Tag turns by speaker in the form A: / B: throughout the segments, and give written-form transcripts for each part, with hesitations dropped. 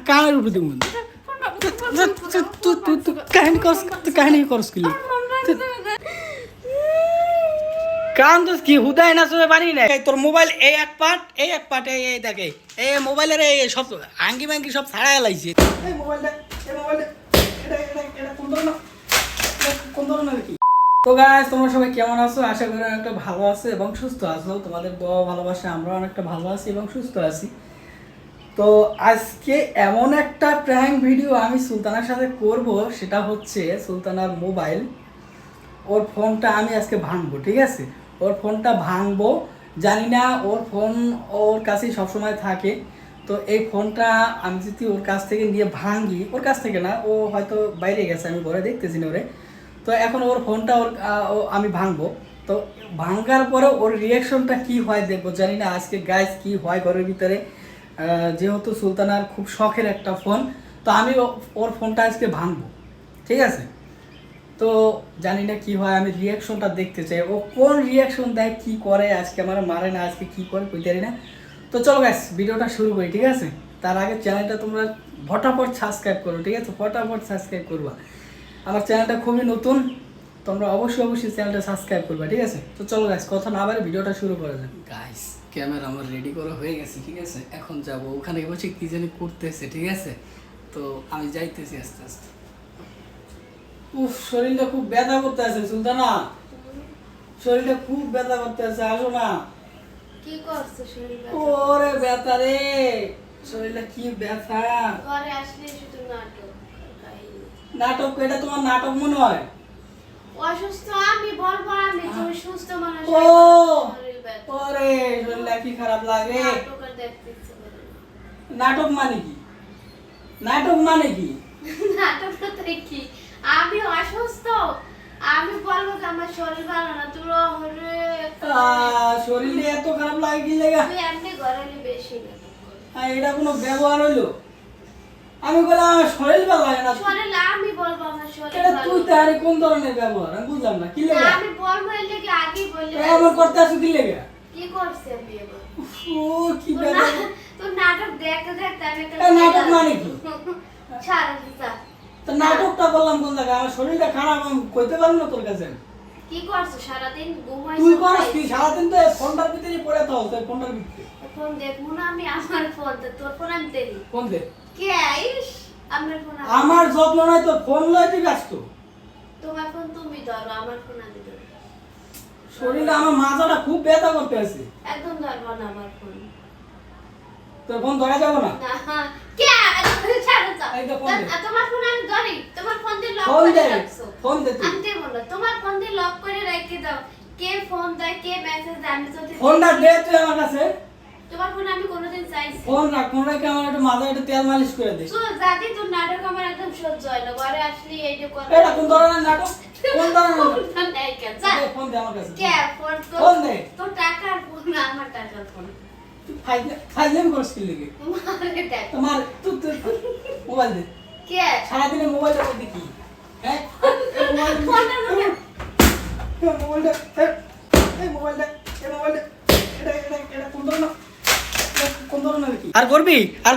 A: কানের উপরে দিব তুই কাহিনী করস কি কান তো কি হুদায় না চলে পারি না তোর মোবাইল এই এক পার্ট এই দেখে এই মোবাইলের এই সব আঙ্গি মাঙ্গি সব ছাড়াই লাইছে এই মোবাইলটা এটা কোন ধরনের কি তো গাইস তোমরা সবাই কেমন আছো? আশা করি অনেকটা ভালো আছো এবং সুস্থ আছো। তোমাদের দোয়া ভালোবাসা আমরা অনেকটা ভালো আছি এবং সুস্থ আছি। তো আজকে এমন একটা প্র্যাঙ্ক ভিডিও আমি সুলতানার সাথে করব, সেটা হচ্ছে সুলতানার মোবাইল, ওর ফোনটা আমি আজকে ভাঙবো। ঠিক আছে, ওর ফোনটা ভাঙবো, জানি না ওর ফোন ওর কাছেই সবসময় থাকে। তো এই ফোনটা আমি যদি ওর কাছ থেকে নিয়ে ভাঙি, ওর কাছ থেকে না, ও হয়তো বাইরে গেছে, আমি ঘরে দেখতেছি না ওরে। তো এখন ওর ফোনটা আমি ভাঙবো। তো ভাঙার পরে ওর রিয়াকশনটা কি হয় দেখবো, জানি না আজকে গাইস কি হয় ঘরের ভিতরে। যেহেতু সুলতানার খুব শখের একটা ফোন, তো আমি ওর ফোনটা আজকে ভাঙবো। ঠিক আছে, তো জানি না কি হয়, আমি রিয়াকশনটা দেখতে চাই, ও কোন রিয়াকশন দেয়, কি করে, আজকে আমার মারে না আজকে কি করে কই জানি না। তো চলো গাইস ভিডিওটা শুরু করি। ঠিক আছে, তার আগে চ্যানেলটা তোমরা ফটাফট সাবস্ক্রাইব করো। ঠিক আছে, ফটাফট সাবস্ক্রাইব করবা, আমার চ্যানেলটা খুবই নতুন, তোমরা অবশ্যই চ্যানেলটা সাবস্ক্রাইব করবা। ঠিক আছে, তো চলো গাইস কথা না বাড়ি ভিডিওটা শুরু করা যাক। গাইস ক্যামেরা আমার রেডি করা হয়ে গেছে। ঠিক আছে, এখন যাব, ওখানে বসে কি জানি করতেছে। ঠিক আছে, তো আমি যাইতেছি আস্তে আস্তে। উফ, শরীরটা খুব ব্যথা করতে আছে সুলতানা, শরীরটা খুব ব্যথা করতে আছে, আসো না।
B: কি করছো শরীর ব্যথা?
A: ওরে ব্যথা রে, শরীরটা কি ব্যথা।
B: ঘরে আসলে শুধু নাটক
A: নাটক? এটা তোমার নাটক মনে হয়?
B: অসুস্থ আমি বলবো, আমি তুমি সুস্থ মানুষ।
A: ও
B: শরীর ব্যথা,
A: ওরে শরীরটা কি খারাপ লাগে।
B: নাটক আর দেখতে ইচ্ছে করে না।
A: নাটক মানে কি? নাটক মানে কি?
B: নাটক তো দেখি, আমি অসুস্থ, আমি বলবো যে আমার শরীর ভালো না, তুমি ওরে
A: শরীরে এত খারাপ লাগে কি লাগে?
B: তুই এমনি ঘরে বেশি নাটক করো।
A: এটা কোনো ব্যবহার হইলো? আমি বললাম আমার শরীর ভালো লাগে না,
B: শরীর আমি বলবো আমার শরীর
A: এটা
B: ভালো
A: তুই
B: না।
A: তারে কোন ধরনের ব্যবহার আমি বুঝলাম না, কি লাগে?
B: আমি বলবো এর লেগে আগেই বললে
A: আমার করতে আসো কি লাগে?
B: কি করছে আমি এবার?
A: ও কি ব্যবহার।
B: তো নাটক দেখতে দেখতে আমি একটা
A: নাটক মানে কি?
B: ছাড়া দিতা।
A: তো নাটকটা বললাম কোন জায়গায়, আমার শরীরটা খারাপ, আমি কইতে পারবো না তোর কাছে।
B: কি করছো সারাদিন? ঘুমাইছো?
A: তুই করস কি সারাদিন? তো ফোনটার ভিতরে পড়ে থাকো, তো ফোনটার ভিতরে
B: ফোন দেখবো না আমি, আমার ফোন তো তোর ফোন আমি দেরি
A: ফোন দে।
B: কে আইস? আমার ফোন
A: আমার যত্ন নাই তো, ফোন লইতে ব্যস্ত।
B: তোমার ফোন তুমি ধরো, আমার ফোন আমি ধরি।
A: শরীরটা আমার মাথাটা খুব ব্যথা করতে আছে।
B: একদম ধরবো না আমার ফোন।
A: তোর ফোন ধরা যাবে না?
B: না কে ছাড়ো তো।
A: এই তো ফোন দে।
B: তোমার ফোন আমি ধরি, তোমার ফোন দিয়ে লক
A: ফোন
B: করে
A: দে,
B: রাখছো।
A: ফোন দে তুই।
B: আমি দেবো না, তোমার ফোন দিয়ে লক করে রেখে দাও। কে ফোন দেয়, কে মেসেজ দেয়, আমি যদি
A: ফোনটা দে তুই আমার কাছে।
B: তোমার ফোন আমি কোনোদিন চাইছি?
A: ফোন রাখ, ফোন রাখে আমার একটু মাথায় একটু তেল মালিশ করে দে।
B: তো জাতি তোর নাটক আমার একদম সহ্য হয় না, ঘরে আসলে এই যে কথা।
A: এটা কোন ধরনের নাটক? কোন ধরনের নাটক?
B: ফোন নেই কেন? যা।
A: দে, ফোন দে আমার কাছে।
B: কে ফোন?
A: ফোন দে।
B: তোর টাকার ফোন না আমার টাকার ফোন।
A: তুই ফাইজলামি করছ কি লাগে?
B: মারে দেখ।
A: তোমার তুই মোবাইল দে।
B: কে?
A: সারাদিনে মোবাইলটা করতে কি? হ্যাঁ এই মোবাইল
B: ফোনটা আমাকে।
A: মোবাইলটা এই মোবাইলটা এটা কোন ধরনের কি? আর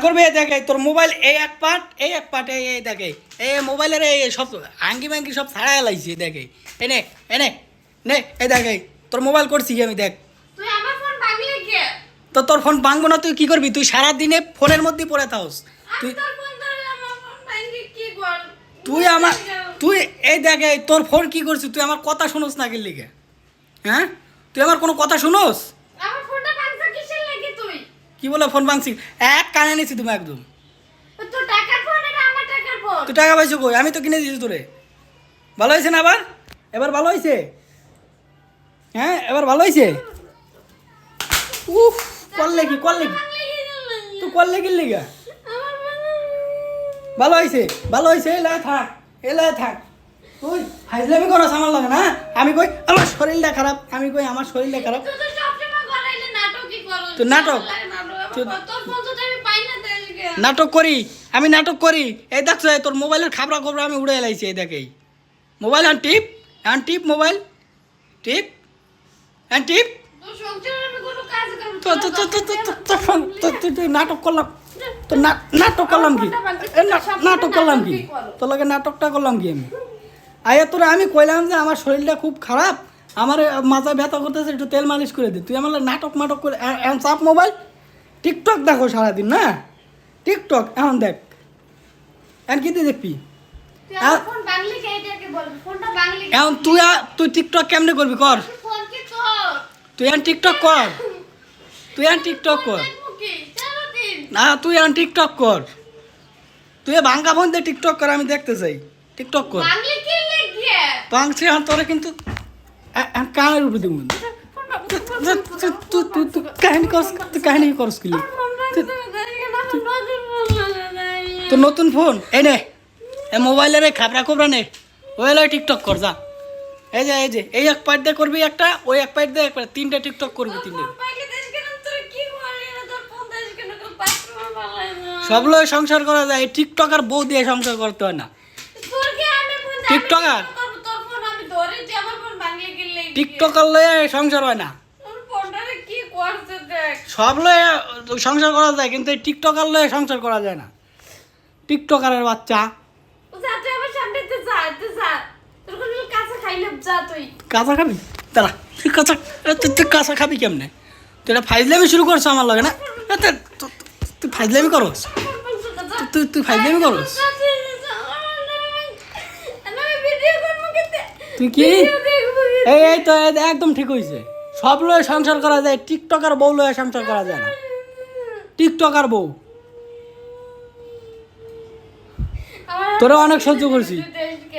A: করবি দেখে তোর মোবাইল এই এক পার্ট এই দেখে এই মোবাইলের এই সব আঙ্গি মাঙ্গি সব ছাড়াই লাইছে দেখে। এনে এনে নে এই দেখে তোর মোবাইল করছি আমি, দেখ।
B: তুই আমার ফোন ভাঙলি কে?
A: তো তোর ফোন ভাঙবো না তুই কি করবি? তুই সারা দিনে ফোনের মধ্যে পড়ে থাকস। তুই
B: তোর ফোন ধরে আমার ফোন ভাঙলি কি কর?
A: তুই এই দেখে তোর ফোন কি করছিস? তুই আমার কথা শুনোস না কি লিগে? হ্যাঁ, তুই আমার কোনো কথা শুনোস?
B: আমার ফোনটা ভাঙছ কিসের লাগি তুই?
A: কি বলে ফোন ভাঙছি? এক কানে নিছি তুমি একদম।
B: তোর টাকার ফোন এটা আমার টাকার ফোন।
A: তুই টাকা পাইছো কই? আমি তো কিনে দিয়েছি তোরে। ভালো হয়েছে না? এবার ভালো হয়েছে? হ্যাঁ এবার ভালো হয়েছে? উফ, করলে কি তুই করলে কি লিগা? ভালো হয়েছে এলাই থাক। তুই হাইজলামি করস আমার লাগে না? আমি কই আমার শরীরটা খারাপ,
B: তুই তো সবসময় গলাইলে নাটকই করো।
A: তো নাটক?
B: তোর ফোন তো আমি পাই না তাইলে।
A: আমি নাটক করি। এই দেখছো তোর মোবাইলের খাবরা খবরা আমি উড়ে এলাইছি। এই দেখেই মোবাইল এখন টিপ মোবাইল টিপ
B: তোর সংসারে আমি কোনো কাজ করব।
A: তুই নাটক করলাম তো নাটক করলাম কি নাটক করলাম কি তোর লগে নাটকটা করলাম কি আমি আয়া তোরা আমি কইলাম যে আমার শরীরটা খুব খারাপ আমার মাথা ব্যথা করতেছে একটু তেল মালিশ করে দে তুই আমার নাটক মাটক করে এখন চাপ মোবাইল টিকটক দেখো সারাদিন না টিকটক এখন দেখ এখন কি তুই দেখবি
B: তুই আমার ফোন বাংলি কে এটাকে বল ফোনটা বাংলি
A: এখন তুই টিকটক কেমনে করবি কর
B: ফোন কি তোর
A: তুই এখন টিকটক কর তুই এখন টিকটক কর
B: মুখে চলো দিন
A: না তুই এখন টিকটক কর তুই ভাঙ্গা ফোন দিয়ে টিকটক কর আমি দেখতে চাই টিকটক কর
B: বাংলি কি লাগিয়ে
A: পাংছি এখন তোরা কিন্তু কানের উপরে দিব তুই কাহিনী করস তুই কাহিনী করস কি তোর নতুন ফোন এই নে এ মোবাইলের খাবরা খবরা নে ওই টিকটক কর যা এই যে এই এক পাইট দিয়ে করবি একটা ওই এক পাইট দিয়ে একটা তিনটা টিকটক করবি তিনটে সব লোক সংসার করা যায় এই টিকটক আর বউ দিয়ে সংসার করতে হয় না টিকটকার টিকটকার লয়ে সংসার হয় না সব লয়ে সংসার করা যায় কিন্তু এই টিকটকার লয়ে সংসার করা যায় না টিকটকারের বাচ্চা কাঁচা খাবি তারা তুই কাঁচা খাবি কেমনে তুই এটা ফাইজলামি শুরু করছো আমার লগে না তুই ফাইজলামি করস তুই ফাইজলামি করস তুই কি এই তো একদম ঠিক হয়েছে সব লয়ে সংসার করা যায় টিকটকার বউ লয়ে সংসার করা যায় না টিকটকার বউ তোরা অনেক সহ্য করছি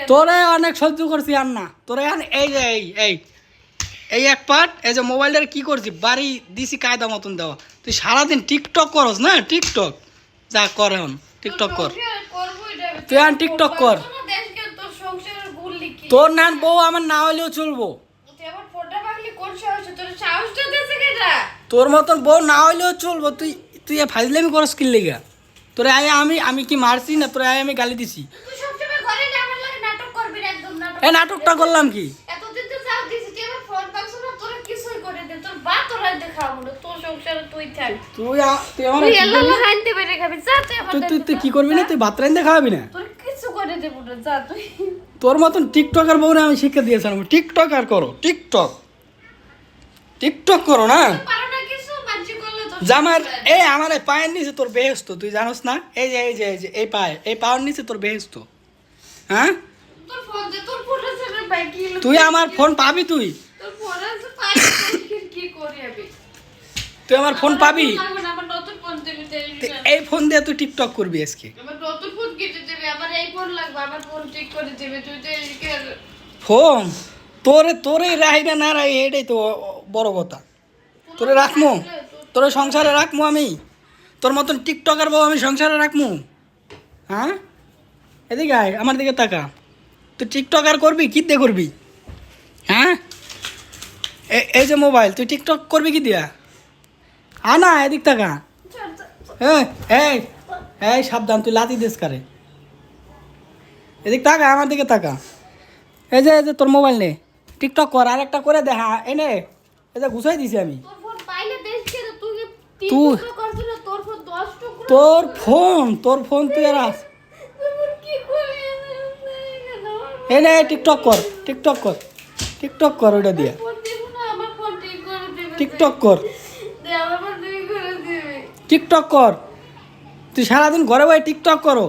A: তোরে অনেক সহ্য করছি আর না তোরে এই যে এই এক পার্ট এই যে মোবাইলটার কি করছি বাড়ি দিছি কায়দা মতন দেওয়া তুই সারাদিন টিকটক করস না টিকটক যা কর এখন টিকটক কর তুই এখন টিকটক কর তোর নান বউ আমার না হলেও চলবো তোর মতন বউ না হলেও চলবো তুই তুই ফাইজলামি করস কি লেগা তোরে আয় আমি কি মারছি না তোরে আয় আমি গালি দিছি এ নাটকটা করলাম কি তুই কি করবি না তুই ভাত রাইন্দে খাওয়াবি না তোর মতন টিকটকার বউ না আমি শিক্ষা দিয়েছিলাম টিকটক আর করো টিকটক করো না জামার এই আমার এই পায়ের নিচে তোর বেহেস্ত তুই জানোস না এই যে এই পায়ের নিচে তোর বেহেস্ত হ্যাঁ তুই আমার ফোন পাবি তুই আমার ফোন পাবি এই ফোন দিয়ে তুই টিকটক করবি আজকে ফোন তোরে রাহি না রাহি এটাই তো বড় কথা তোরে রাখমু তোরে সংসারে রাখমু আমি তোর মতন টিকটকার বউ আমি সংসারে রাখমু হ্যাঁ এদিকে আয় আমার দিকে তাকা তুই টিকটকার করবি কি দিয়ে করবি হ্যাঁ এই যে মোবাইল তুই টিকটক করবি কি দিয়া না এদিক তাকা এই সাবধান তুই লাতি দিস কারে এদিক তাকা আমার দিকে তাকা এই যে তোর মোবাইল নে টিকটক কর আর একটা করে দেখা এনে এই যে ঘুষাই দিছি আমি তোর ফোন তুই আর আস এনে টিকটক কর ওটা দিয়া টিকটক কর তুই সারাদিন ঘরে বসে টিকটক করো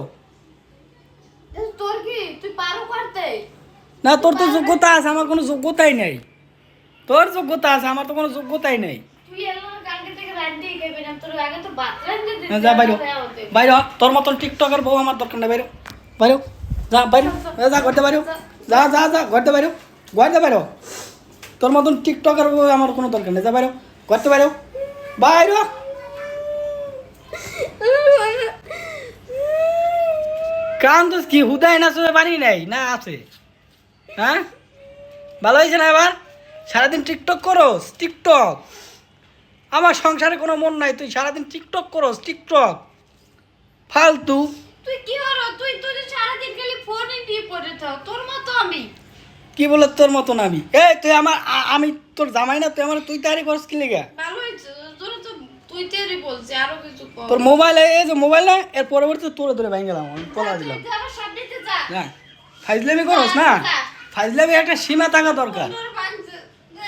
A: না তোর তো যোগ্যতা আছে আমার কোনো যোগ্যতাই নেই তোর যোগ্যতা আছে আমার তো কোনো যোগ্যতাই নেই যা বাইরে তোর মতন টিকটকের বউ আমার দরকার নেই বাইরে যা ঘরতে বাইরে যা ঘরতে বাইরে তোর মতন টিকটকের বউ আমার কোনো দরকার নেই যা বাইরে ঘরতে বাইরে কারণ তো কি হুদাই না শুনে পানি নাই না আছে হ্যাঁ ভালো হয়েছে না এবার সারাদিন টিকটক করস টিকটক আমার সংসারে কোনো মন নাই তুই সারাদিন টিকটক করস টিকটক ফালতু
B: তুই কি হলো তুই সারাদিন খালি ফোনে নিয়ে পড়ে থাক তোর মতো আমি
A: কি বলে তোর মতো না আমি তুই আমার আমি তোর জামাই না তুই আমার তুই তারি করস কি লেগা
B: ভালো হয়েছে তোর তো তুই তুই তেরি বলছিস আরো কিছু কর
A: তোর মোবাইলে এই যে মোবাইল না এর পরবর্তীতে তোরে ধরে ভেঙে গেলাম আমি পলা দিলাম
B: তুই আমার সামনেতে যা
A: না ফাইজলামি করস না ফাইজলামি একটা সীমা থাকা দরকার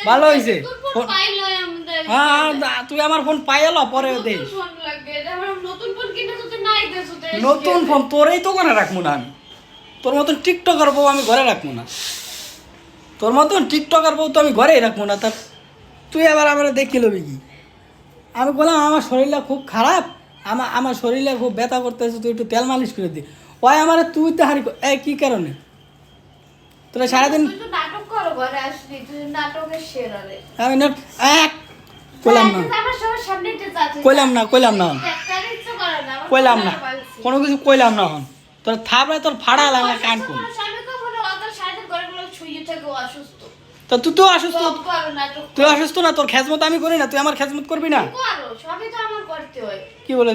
A: ভালো হয়েছে
B: তোর ফোন পাইলো আমাদের
A: হ্যাঁ তুই আমার ফোন পাইলো পরে দে
B: ফোন লাগবে এটা আমার নতুন ফোন কিনে তো নাই দেছো
A: নতুন ফোন তোরেই তো করে রাখবো না আমি তোর মতন টিকটকার বউ আমি ঘরে রাখবো না তোর মতন টিকটকার বউ তো আমি ঘরেই রাখবো না তা তুই আবার আমার দেখে লবি কি আমি বললাম আমার শরীরটা খুব খারাপ আমার শরীরে খুব ব্যথা করতেছে তুই একটু তেল মালিশ করে দি ওই আমার তুই তো হারি এই কী কারণে তোরা সারাদিন
B: তুই তো নাটক করো ঘরে আসলি তুই নাটকের সেরা রে
A: আমি না এক কইলাম না
B: আমার সবার সামনেতে যা তুই
A: কইলাম না
B: দেখার ইচ্ছা করে না আমার
A: কইলাম না
B: ফোনটা পাইছি।
A: কোনো কিছু কইলাম না এখন তোর থাপড়ে তোর ফাড়া লাগলে কান কোন
B: স্বামীকে বলে ওদের সারাদিন ঘরেগুলো ছুঁয়ে থেকে ও অসুস্থ
A: তা তুই তো অসুস্থ
B: সব করো নাটক
A: তুই অসুস্থ না তোর খেজমত আমি করি না তুই আমার খেজমত করবি না
B: করো সবই তো আমার করতে হয়
A: কি বলে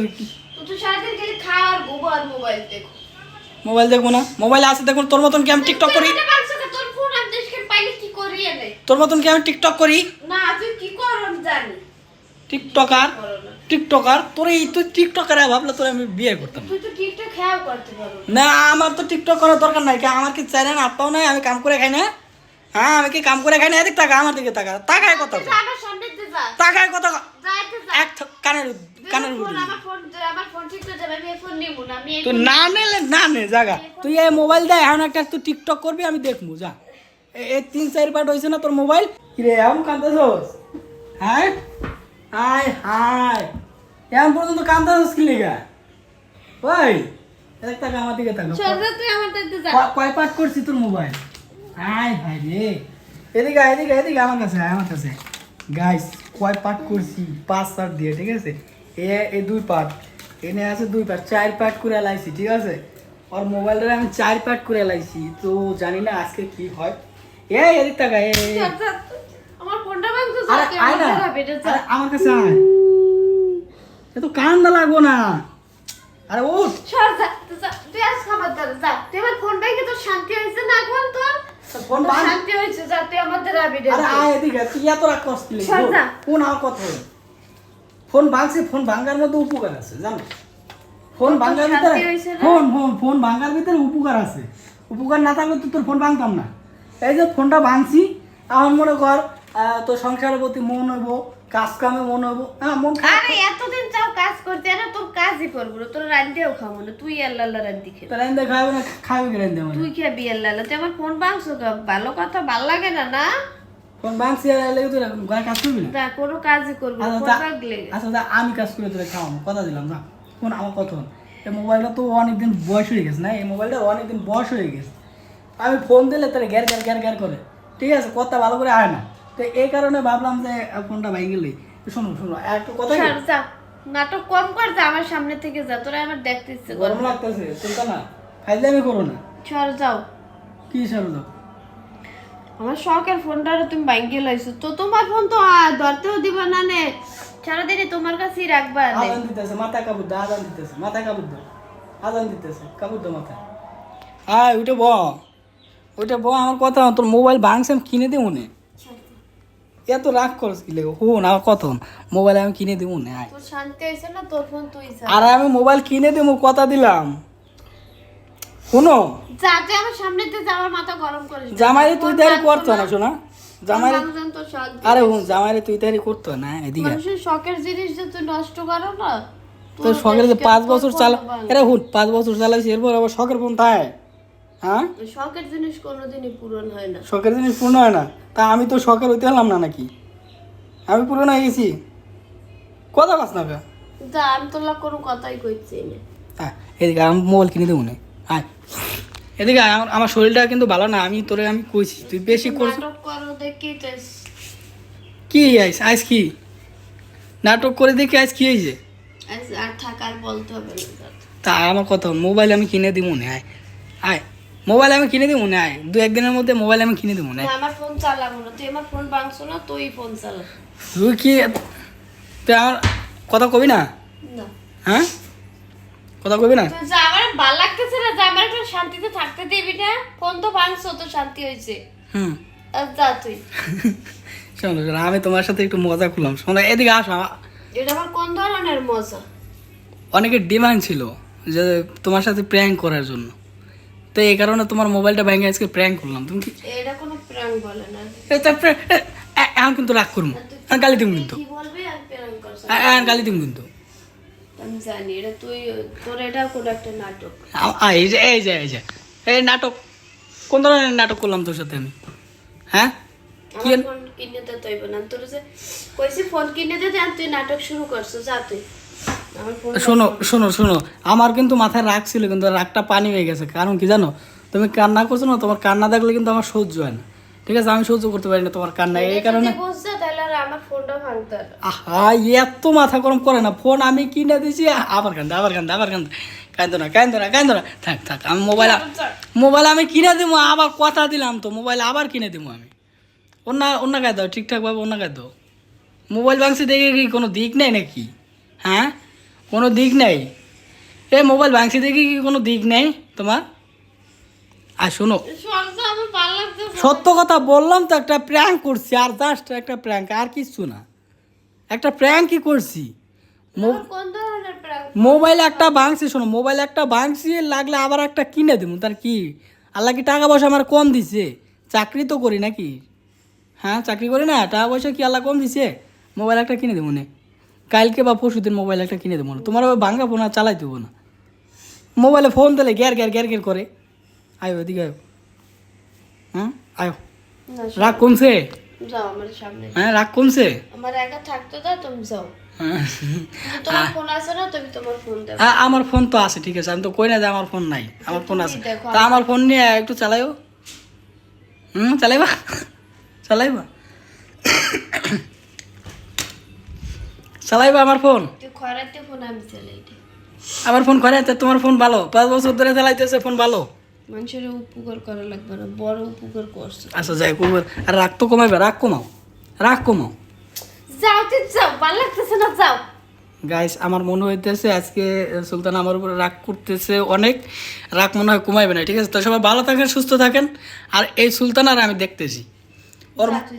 B: তুই তো সারাদিন খালি খাও আর ঘুমো আর মোবাইল দেখো
A: মোবাইল দেখবো না মোবাইল আছে দেখুন তোর মতন কি আমি টিকটক করি
B: তুই আমাকে বলছো যে তোর ফোন আমি দেশকে পাইলে কি করি এনে
A: তোর মতন কি আমি টিকটক করি
B: না তুই কি করো আমি জানি
A: টিকটকার
B: করো না
A: টিকটকার তোর এই তুই টিকটকার ভাবলে তোর আমি বিয়ে করতাম না।
B: তুই তো ঠিকঠাক খেয়াল করতে পারো না।
A: না আমার তো টিকটক করার দরকার নাই কি আমার কি চ্যানেল আটটাও নাই আমি কাম করে খাই না হ্যাঁ আমি কি কাম করে খাই না এদিক টাকা আমার দিকে টাকা টাকায় কত
B: তুই আমার সামনে দিয়ে যা
A: টাকায় কত
B: যাইতে যা
A: এক কানের কানের
B: ফোন
A: উপরে
B: আমার ফোন ঠিক করে যাবে আমি এই ফোন নিব না আমি এই
A: তুই না নিলে না নে জায়গা তুই এই মোবাইল দে এখন একটা তুই টিকটক করবি আমি দেখবো যা এই 3-4 পার্ট হয়েছে না তোর মোবাইল কিরে এমন কান্দাছোস হ্যাঁ হাই হাই এমন পর্যন্ত কান্দাছোস কি লেগা ওই এক টাকা আমার দিকে টাকা
B: সরজা তুই আমার দিকে যা
A: কয় পার্ট করছি তোর মোবাইল হাই হাই রে এদিকে এদিকে আমার কাছে গাইস কয় পার্ট করছি 5 পার্ট দিয়ে ঠিক আছে এই 2 পার্ট এনে আছে 2 পার্ট 4 পার্ট করে লাইছি ঠিক আছে আর মোবাইলটা আমি 4 পার্ট করে লাইছি তো জানি না আজকে কি হয় এদিক টাকা
B: সরজা আমার ফোনটা ভাঙছো
A: আরে
B: তুই
A: আয় না
B: আমার বেটা যা
A: আরে আমার কাছে আয় এ তো কান্দা লাগবো না আরে ও
B: সরজা তুই আজ খাবার দাও যা তুই আমার ফোন ভাঙে তোর শান্তি হয়েছে না এখন তোর
A: ফোন
B: তোর
A: বান
B: শান্তি হয়েছে যা তুই আমাদের আবিডে
A: আরে আয় এদিকে তুই এত রাগ করছিস কি
B: সর যা।
A: ফোন আমার কথা হলো ফোন ভাঙছে ফোন ভাঙার মধ্যে উপকার আছে জানো ফোন
B: তোর
A: ভাঙার
B: শান্তি
A: ভিতরে
B: হয়েছে না?
A: ফোন ভাঙার ভিতরে উপকার আছে উপকার না থাকলে তো তোর ফোন ভাঙতাম না এই যে ফোনটা ভাঙছি এখন মনে কর তোর সংসারের প্রতি মন হইব কাজ কামে মন হইব হ্যাঁ মন খারাপ
B: আরে এতদিন যাও কাজ করতে না তোর কাজই করবো না তোর রান্ধিও খাবো না তুই আল্লাহ রান্ধি খেয়ে
A: তাহলে এনে খাবে না খাবে কি রেন্দে মানে
B: তুই খাবি আল্লাহ তুই আমার ফোন ভাঙছো ভালো কথা ভাল লাগে না না
A: ফোন ভাঙছি আর লেগে তুই ঘরে কাজ করবি না
B: না কোনো কাজই করবো না ফোন ভাঙলে
A: আচ্ছা আমি কাজ করে তোরা খাওয়াবো কথা দিলাম না ফোন আমার কথা হল এই মোবাইলটা তো অনেকদিন বয়স হয়ে গেছে না এই মোবাইলটা অনেকদিন বয়স হয়ে গেছে আমি ফোন দিলে তারা গ্যার করে ঠিক আছে কথা ভালো করে আয় না তো এই কারণে ভাবলাম যে ফোনটা ভাই গেলে শোনো একটু কথা কি?
B: ছাড় যা নাটক কম কর যা আমার সামনে থেকে যা তোরা আমার দেখতে ইচ্ছে করে
A: গরম লাগতেছে চিন্তা না খাইলে আমি করো না
B: সর যাও
A: কি সারো দাও
B: আমার শখের ফোনটা তুমি ভাঙিয়ে লাইছো তো তোমার ফোন তো ধরতেও দিবা না নে সারাদিনে তোমার কাছেই রাখবা নে
A: আজান দিতেছে মাথা কাপড় দাও আজান দিতেছে মাথায় কাপড় দাও আজান দিতেছে কাপড় দাও মাথায় আয় ওইটা ব আমার কথা তোর মোবাইল ভাঙছে আমি কিনে দেবো না এত রাগ করছ কি লেগে হো না কত মোবাইল আমি কিনে দেবো না আয়
B: তোর শান্তি হয়েছে না তোর ফোন তুই যা
A: আর আমি মোবাইল কিনে দেবো কথা দিলাম শোনো
B: যা তুই আমার সামনে দিয়ে যা আমার মাথা গরম করিস না।
A: জামাইরে তুই
B: ফোন
A: তারি
B: ভাঙছো
A: করতো না শোনা জামাইরে
B: ভাঙছেন তোর শখ
A: আরে হুন জামাইরে তুই তারি করতো না এদিকে
B: মানুষের শখের জিনিস যে তুই নষ্ট করো না
A: তোর শখের যে 5 বছর চালা আরে হুন 5 বছর চালাইছি এরপর আবার শখের ফোন তাই হ্যাঁ
B: শখের জিনিস কোনোদিনই পূরণ হয় না
A: শখের জিনিস পূর্ণ হয় না তা আমি তো শখের হইতে হলাম না নাকি আমি পূরণ হয়ে গেছি কথা কাজ না কা
B: যা আমি তোর লাগ কোনো কথাই কইছি না
A: হ্যাঁ এদিকে আমি মোবাইল কিনে দেবো না আয় এদিকে আয়, আমার শরীরটা কিন্তু ভালো না আমি তোরে আমি কইছি তুই বেশি করছিস
B: নাটক করো দেখি
A: কি আইস কি নাটক করে দেখি আজ কি হয়েছে
B: আর থাকার বলতে হবে না
A: তা আমার কথা মোবাইল আমি কিনে দিব না আয় আয় মোবাইল আমি কিনে দিব না আয় 2-1 দিনের মধ্যে মোবাইল আমি কিনে দিব না
B: না, আমার ফোন চালাবো না তুই আমার ফোন ভাঙছো না তুই ফোন চালা
A: তুই কি তুই আমার কথা কবি না
B: না
A: হ্যাঁ কথা কবি না
B: তুই যা আমার ভালো লাগতেছে না যা আমার একটু শান্তিতে থাকতে দিবি না ফোন তো ভাঙছো তো শান্তি হয়েছে
A: হুম
B: আর যা তুই
A: শোনো আমি তোমার সাথে একটু মজা করলাম শোনো এদিকে আসো
B: এটা আবার কোন ধরনের মজা?
A: অনেকের ডিমান্ড ছিল যে তোমার সাথে প্র্যাঙ্ক করার জন্য, তো এই কারণে তোমার মোবাইলটা ভেঙে আজকে প্র্যাঙ্ক করলাম। তুমি কি
B: এটা কোনো প্র্যাঙ্ক বলে না।
A: এখন কিন্তু রাগ করবো, গালি দিব কিন্তু,
B: কি বলবি আর প্র্যাঙ্ক করছ?
A: গালি দিব কিন্তু।
B: আমি জানি এটা তুই, তোর এটা কোনো একটা নাটক।
A: এই যে এই যে এই যে এই নাটক, কোন ধরনের নাটক করলাম তোর সাথে আমি? হ্যাঁ কি
B: আমার ফোন কিনে দে তৈব না, তোর যে কইছি ফোন কিনে দে, আর তুই নাটক শুরু করছিস। যা তুই আমার ফোন।
A: শোনো শোনো শোনো, আমার কিন্তু মাথায় রাগ ছিল, কিন্তু রাগটা পানি হয়ে গেছে। কারণ কি জানো, তুমি কান্না করছো না, তোমার কান্না দেখলে কিন্তু আমার সহ্য হয় না, ঠিক আছে? আমি সহ্য করতে পারি না তোমার কান্না, এই কারণে।
B: বুঝছো তাহলে আর আমার ফোনটা ভাঙতে হবে।
A: আহা, এত মাথা গরম করে না। ফোন আমি কিনে দিয়েছি, আবার কান্দে আবার কান্দে আবার কান্দে। কান্দো না কান্দো না কান্দো না, থাক থাক। আমি মোবাইল আমি কিনে দেবো, আবার কথা দিলাম তো, মোবাইল আবার কিনে দেবো আমি। অন্য অন্য গায়ে দাও, ঠিকঠাকভাবে অন্য গায়ে দাও। মোবাইল ভাঙছি দেখে কি কোনো দিক নেই নাকি? হ্যাঁ, কোনো দিক নেই। এ মোবাইল ভাঙছি দেখে কি কোনো দিক নেই তোমার? আর শোনো,
B: আমার ভালো লাগছে।
A: সত্য কথা বললাম তো, একটা প্র্যাঙ্ক করছি, আর জাস্ট একটা প্র্যাঙ্ক, আর কিছু না। একটা প্র্যাঙ্কই করছি।
B: কোন ধরনের প্র্যাঙ্ক?
A: মোবাইল একটা ভাঙছি, শোনো, মোবাইল একটা ভাঙছি, লাগলে আবার একটা কিনে দেবো। তার কি আল্লাহ কি টাকা পয়সা আমার কম দিছে? চাকরি তো করি নাকি? হ্যাঁ, চাকরি করি না, টাকা পয়সা কি আল্লাহ কম দিছে? মোবাইল একটা কিনে দেবো না, কালকে বা পরশু দিন মোবাইল একটা কিনে দেবো না। তোমার আবার ভাঙা ফোন আর চালাই দেবো না। মোবাইলে ফোন দিলে গ্যার গ্যার গ্যার গ্যার করে। আয়ো এদিকে আয়ো, হ্যাঁ আয়ো।
B: না,
A: রাগ কমছে?
B: যাও আমার সামনে।
A: হ্যাঁ, রাগ কমছে?
B: আমার একা থাকতে দাও, তুমি যাও।
A: হ্যাঁ।
B: তোমার ফোন আছে না, তুমি তোমার ফোন দাও।
A: আমার ফোন তো আছে, ঠিক আছে, আমি তো কই না যে আমার ফোন নাই, আমার ফোন আছে।
B: দেখো,
A: তা আমার ফোন নিয়ে একটু চালাইও। চালাইবা চালাইবা চালাইবা আমার ফোন?
B: তুই খরাতে ফোন, আমি চালাই।
A: আমার ফোন করে, তোমার ফোন ভালো, 5 বছর ধরে চালাইতেছে, ফোন ভালো।
B: মানুষের উপকার করা লাগবে না, বড় উপকার করছে।
A: আচ্ছা যাই করবো, আর রাগ তো কমাইবে, রাগ কমাও, রাগ কমাও।
B: যাও তুই যাও, ভালো লাগতেছে না, যাও।
A: গাইস, আমার মনে হইতেছে আজকে সুলতান আমার উপরে রাগ করতেছে অনেক। রাগ মনে হয় কমাইবে না, ঠিক আছে? তো সবাই ভালো থাকেন, সুস্থ থাকেন। আর এই সুলতান আর আমি দেখতেছি,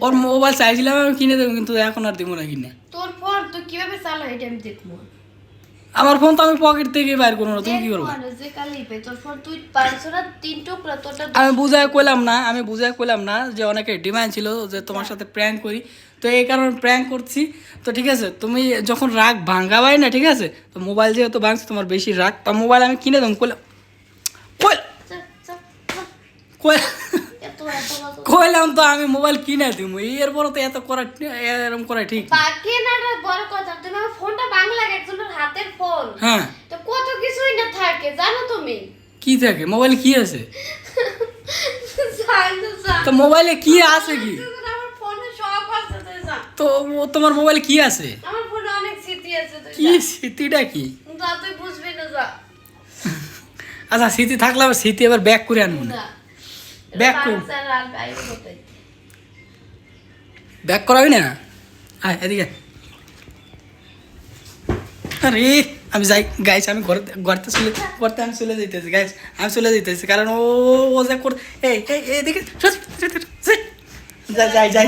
A: ওর মোবাইল চাইছিলাম আমি কিনে দেবো, কিন্তু এখন আর দিব না কিনে।
B: তোর ফোন তুই কিভাবে চালাও এটা আমি দেখবো।
A: আমার ফোন তো আমি পকেট থেকে বাইর করবো না, তুমি কি করবো?
B: যে কালি পে তোর ফোন তুই 3 টুকরা, তোরটা
A: আমি বুঝাই কইলাম না যে অনেকের ডিমান্ড ছিল যে তোমার সাথে প্র্যাঙ্ক করি, তো এই কারণে প্র্যাঙ্ক করছি। তো ঠিক আছে, তুমি যখন রাগ ভাঙাবাই না, ঠিক আছে? তো মোবাইল যেহেতু ভাঙছি, তোমার বেশি রাগ, তা মোবাইল আমি কিনে দেবো। কইলাম তো আমি মোবাইল কিনে দিব, এরপর তো এত করা, এরকম করা ঠিক না।
B: বাকি না বড় কথা, তুমি আমার ফোনটা বাংলা একজনের হাতের ফোন,
A: হ্যাঁ,
B: তো কত কিছুই না থাকে জানো তুমি।
A: কি থাকে মোবাইল, কি আছে? তো মোবাইলে কি আছে কি?
B: আমার ফোনে সব আছে, তুই যা।
A: তো তোমার মোবাইলে কি আছে?
B: আমার ফোনে অনেক স্মৃতি আছে, তুই
A: কি
B: যা।
A: স্মৃতিটা কি?
B: যা, তুই বুঝবি না, যা।
A: আচ্ছা, স্মৃতি থাকলে আবার স্মৃতি এবার ব্যাক করে আনবো না। ব্যাক করুন, ব্যাক করাবি না? আয় এদিকে। আরে আমি যাই গাইস, আমি ঘরতে আমি চলে যেতেছি গাইস, আমি চলে যেতেছি, কারণ ও যা করে, এই এদিকে যাই যাই।